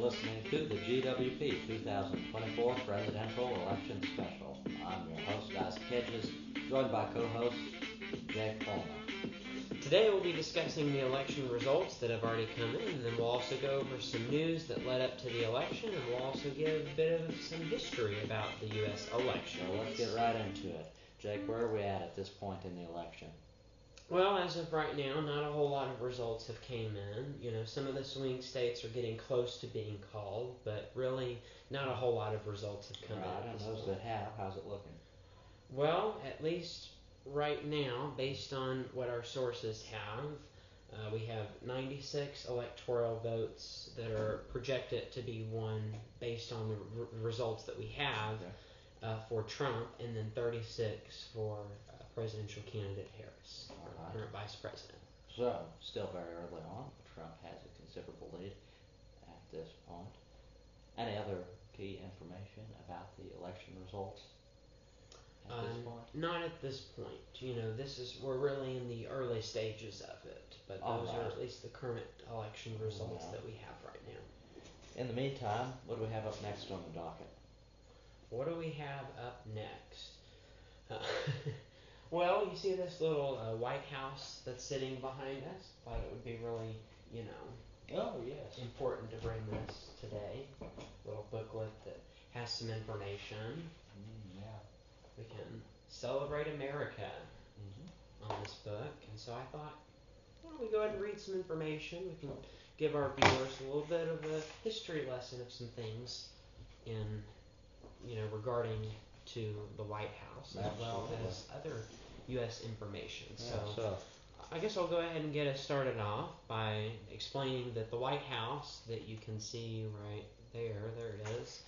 listening to the GWP 2024 Presidential Election Special. I'm your host, Guys Kedges, joined by co-host Jake Coleman. Today we'll be discussing the election results that have already come in, and then we'll also go over some news that led up to the election, and we'll also give a bit of some history about the U.S. election. So let's get right into it. Jake, where are we at this point in the election? Well, as of right now, not a whole lot of results have came in. You know, some of the swing states are getting close to being called, but really not a whole lot of results have come in. And those that have, how's it looking? Well, at least right now, based on what our sources have, we have 96 electoral votes that are projected to be won based on the results that we have for Trump, and then 36 for presidential candidate Harris, current vice president. So, still very early on. Trump has a considerable lead at this point. Any other key information about the election results at this point? Not at this point. You know, we're really in the early stages of it, but those are at least the current election results that we have right now. In the meantime, what do we have up next on the docket? What do we have up next? Well, you see this little White House that's sitting behind us? Thought it would be really, important to bring this today. Little booklet that has some information. We can celebrate America on this book. And so I thought, why don't we go ahead and read some information? We can give our viewers a little bit of a history lesson of some things regarding to the White House, as well as other U.S. information. So I guess I'll go ahead and get us started off by explaining that the White House that you can see right there it is.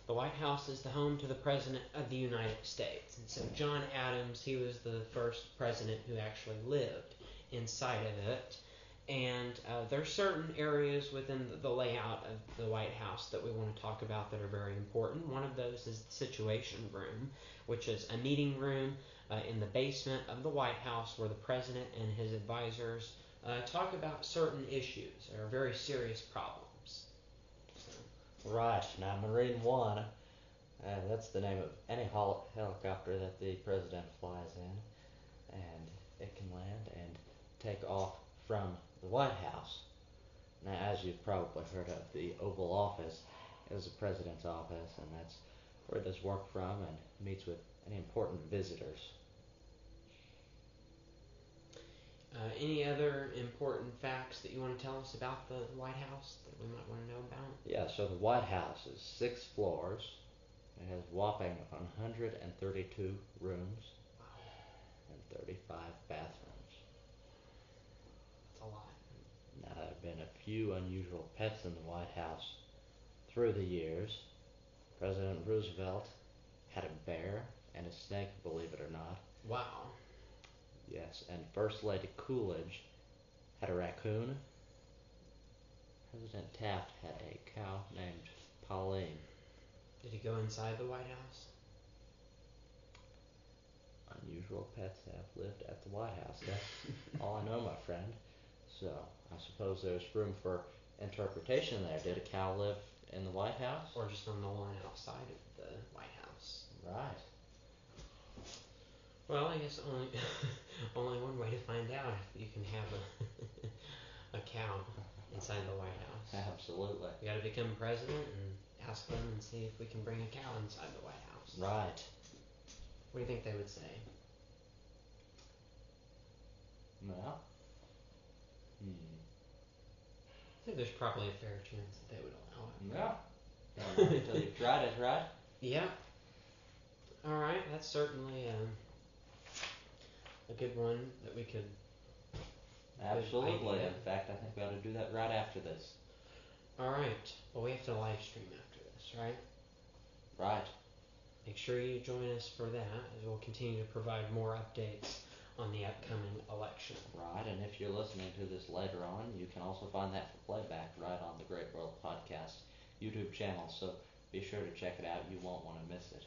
The White House is the home to the President of the United States. And so John Adams, he was the first president who actually lived inside of it. And there are certain areas within the layout of the White House that we want to talk about that are very important. One of those is the Situation Room, which is a meeting room in the basement of the White House where the president and his advisors talk about certain issues that are very serious problems. Right. Now, Marine One, that's the name of any helicopter that the president flies in, and it can land and take off from the White House. Now, as you've probably heard of, the Oval Office is the president's office, and that's where he does work from and meets with any important visitors. Any other important facts that you want to tell us about the White House that we might want to know about? Yeah, so the White House is 6 floors. It has whopping 132 rooms and 35 bathrooms. That's a lot. Now, there have been a few unusual pets in the White House through the years. President Roosevelt had a bear and a snake, believe it or not. Wow. Yes, and First Lady Coolidge had a raccoon. President Taft had a cow named Pauline. Did he go inside the White House? Unusual pets have lived at the White House. That's all I know, my friend. So, I suppose there's room for interpretation there. Did a cow live in the White House? Or just on the lawn outside of the White House? Right. Well, I guess only one way to find out if you can have a cow inside the White House. Absolutely. You got to become president and ask them and see if we can bring a cow inside the White House. Right. What do you think they would say? Well, I think there's probably a fair chance that they would allow it. Yeah. Until you've tried it, right? Yeah. All right. That's certainly a good one that we could. Absolutely. In fact, I think we ought to do that right after this. All right. Well, we have to live stream after this, right? Right. Make sure you join us for that, as we'll continue to provide more updates on the upcoming election. Right, and if you're listening to this later on, you can also find that for playback right on the Great World Podcast YouTube channel, so be sure to check it out. You won't want to miss it.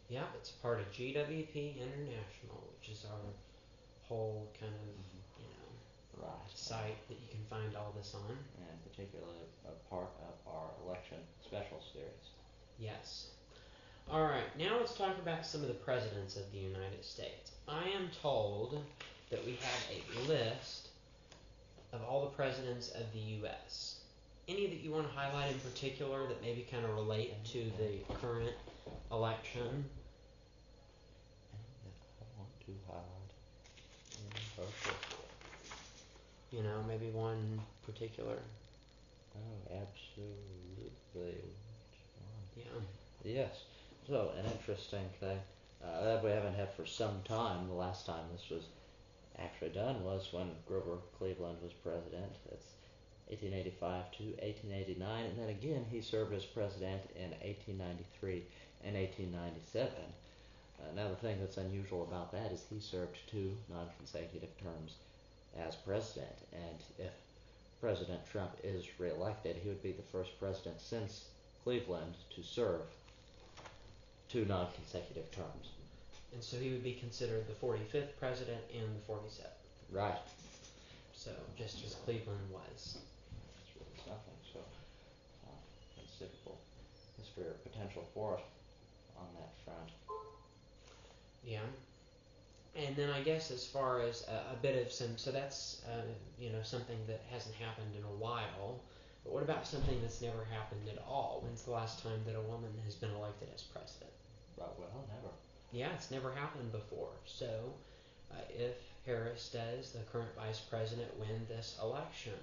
Yeah, it's part of GWP International, which is our whole kind of, site that you can find all this on. And particularly a part of our election special series. Yes. Alright, now let's talk about some of the presidents of the United States. I am told that we have a list of all the presidents of the U.S. Any that you want to highlight in particular that maybe kind of relate to the current election? I want to highlight in particular. You know, maybe one particular. Oh, absolutely. Yeah. Yes. So, an interesting thing that we haven't had for some time, the last time this was actually done was when Grover Cleveland was president. That's 1885 to 1889, and then again he served as president in 1893 and 1897. Now the thing that's unusual about that is he served 2 non-consecutive terms as president, and if President Trump is reelected, he would be the first president since Cleveland to serve 2 non-consecutive terms. And so he would be considered the 45th president and the 47th. Right. So, just as Cleveland was. That's really something. So, considerable history or potential for it on that front. Yeah. And then I guess as far as a bit of so that's, something that hasn't happened in a while. But what about something that's never happened at all? When's the last time that a woman has been elected as president? Well, never. Yeah, it's never happened before. So, if Harris does, the current vice president, win this election,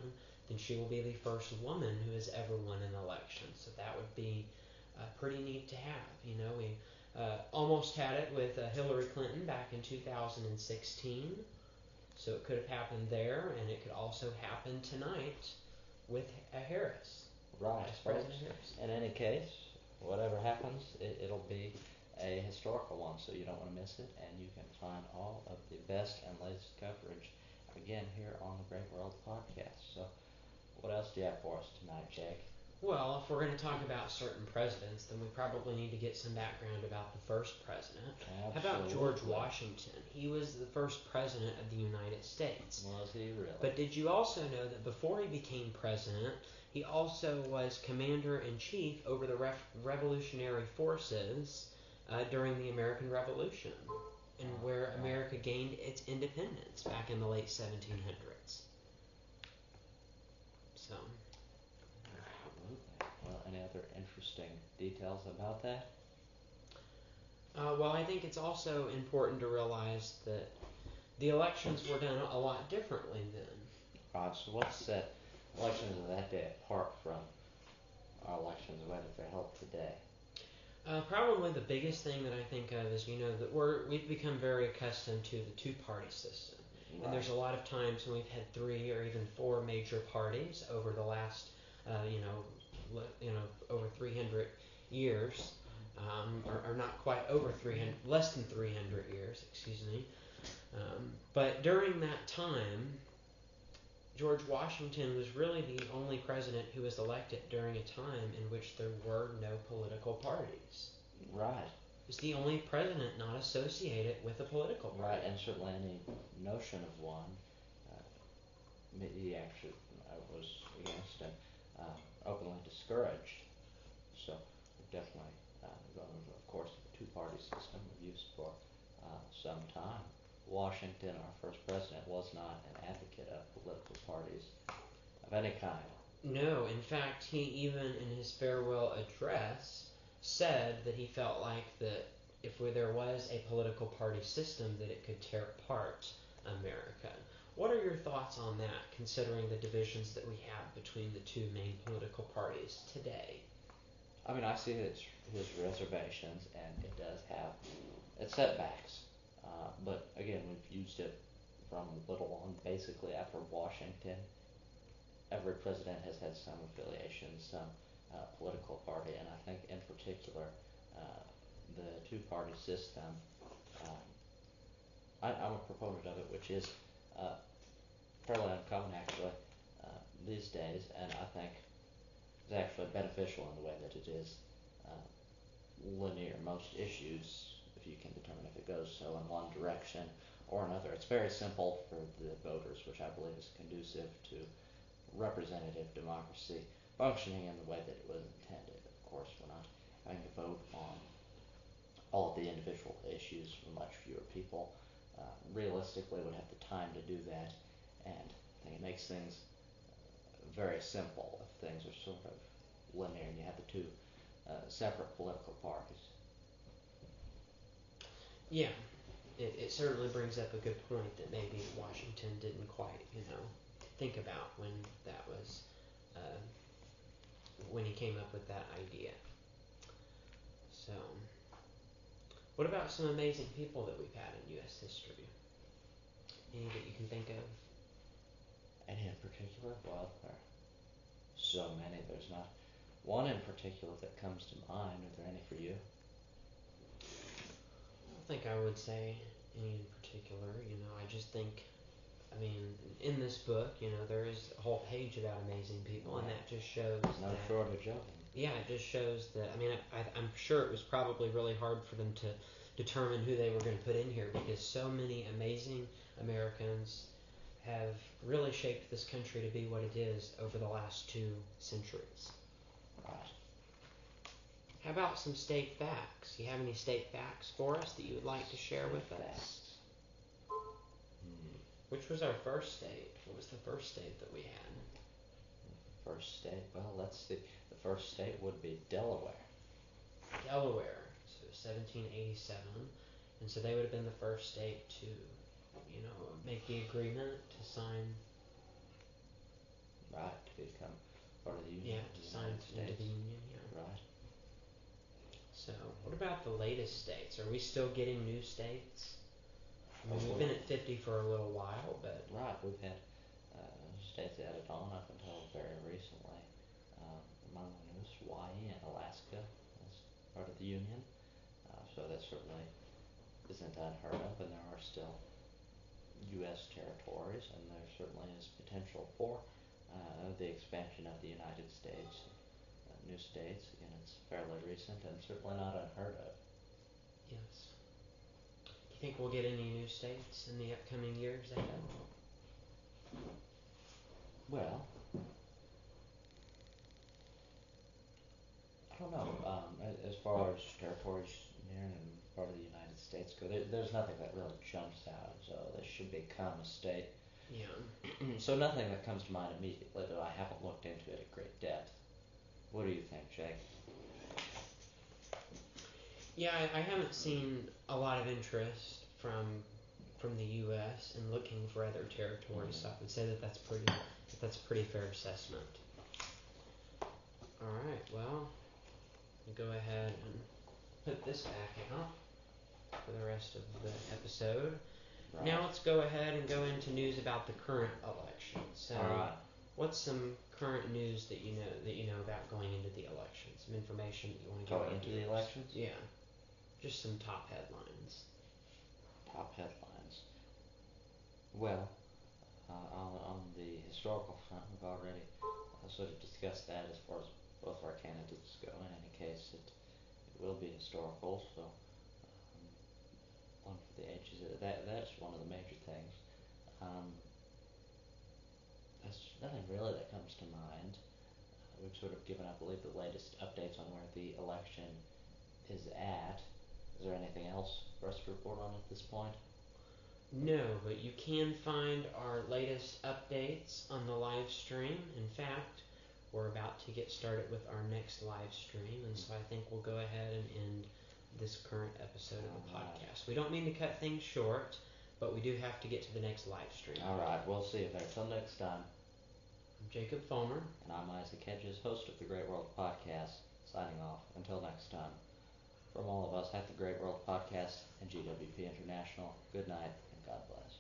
then she will be the first woman who has ever won an election. So that would be pretty neat to have. We almost had it with Hillary Clinton back in 2016. So it could have happened there, and it could also happen tonight with Harris. Right. Vice President Harris. In any case, whatever happens, it'll be a historical one, so you don't want to miss it, and you can find all of the best and latest coverage again here on the Great World Podcast. So, what else do you have for us tonight, Jake? Well, if we're going to talk about certain presidents, then we probably need to get some background about the first president. Absolutely. How about George Washington? He was the first president of the United States. Was he really? But did you also know that before he became president, he also was commander-in-chief over the revolutionary forces during the American Revolution, and where America gained its independence back in the late 1700s. So. Absolutely. Well, any other interesting details about that? Well, I think it's also important to realize that the elections were done a lot differently then. Right, so what set elections of that day apart from our elections the way that they're held today? Probably the biggest thing that I think of is, that we've become very accustomed to the two-party system. Right. And there's a lot of times when we've had 3 or even 4 major parties over the last, over 300 years, or not quite over 300, less than 300 years, excuse me. But during that time, George Washington was really the only president who was elected during a time in which there were no political parties. Right. He was the only president not associated with a political party. Right, and certainly any notion of one, he actually was against and openly discouraged. So we've definitely gone over, of course, the two-party system we've used for some time. Washington, our first president, was not an advocate of political parties of any kind. No, in fact, he even in his farewell address said that he felt like that if there was a political party system, that it could tear apart America. What are your thoughts on that, considering the divisions that we have between the 2 main political parties today? I mean, I see his reservations, and it does have its setbacks. But again, we've used it from little on. Basically, after Washington, every president has had some affiliation, some political party, and I think in particular the two-party system. I'm a proponent of it, which is fairly uncommon actually these days, and I think is actually beneficial in the way that it is linear. Most issues, if you can determine if it goes so in one direction, or another. It's very simple for the voters, which I believe is conducive to representative democracy functioning in the way that it was intended. Of course, we're not having to vote on all of the individual issues for much fewer people. Realistically, would have the time to do that, and I think it makes things very simple if things are sort of linear and you have the two separate political parties. Yeah, it certainly brings up a good point that maybe Washington didn't quite, think about when that was, when he came up with that idea. So, what about some amazing people that we've had in U.S. history? Any that you can think of? Any in particular? Well, there are so many. There's not one in particular that comes to mind. Are there any for you? I don't think I would say any in particular. I just think, in this book, there is a whole page about amazing people, and that just shows no shortage of them. Yeah, it just shows that. I'm sure it was probably really hard for them to determine who they were going to put in here because so many amazing Americans have really shaped this country to be what it is over the last 2 centuries. Right. How about some state facts? Do you have any state facts for us that you would like to share with us? Which was our first state? What was the first state that we had? First state? Well, let's see. The first state would be Delaware. Delaware. So 1787. And so they would have been the first state to, make the agreement to sign. Right, to become part of the Union. Yeah, to sign into the Union, yeah. Right. So, what about the latest states? Are we still getting new states? We've been at 50 for a little while, but... Right, we've had states added on up until very recently. Among the newest, Hawaii and Alaska as part of the Union. So that certainly isn't unheard of, and there are still U.S. territories, and there certainly is potential for the expansion of the United States. New states, again, it's fairly recent and certainly not unheard of. Yes. Do you think we'll get any new states in the upcoming years ahead? Well, I don't know. As far as territories near and part of the United States go, there's nothing that really jumps out as though they should become a state. Yeah. So nothing that comes to mind immediately, though I haven't looked into it at great depth. What do you think, Jake? Yeah, I haven't seen a lot of interest from the U.S. in looking for other territories, so I would say that's a pretty fair assessment. All right, well, go ahead and put this back out for the rest of the episode. Right. Now let's go ahead and go into news about the current election. So, all right. What's some current news that you know about going into the election? Some information that you want to go into the elections? Yeah, just some top headlines. Top headlines. Well, on the historical front, we've already sort of discussed that as far as both of our candidates go. In any case, it will be historical, so one for the ages. That's one of the major things. There's nothing really that comes to mind. We've sort of given, I believe, the latest updates on where the election is at. Is there anything else for us to report on at this point? No, but you can find our latest updates on the live stream. In fact, we're about to get started with our next live stream, and so I think we'll go ahead and end this current episode of the podcast. We don't mean to cut things short, but we do have to get to the next live stream. All right, we'll see you there. Till next time. I'm Jacob Fulmer. And I'm Isaac Hedges, host of the Great World Podcast, signing off. Until next time. From all of us at the Great World Podcast and GWP International, good night and God bless.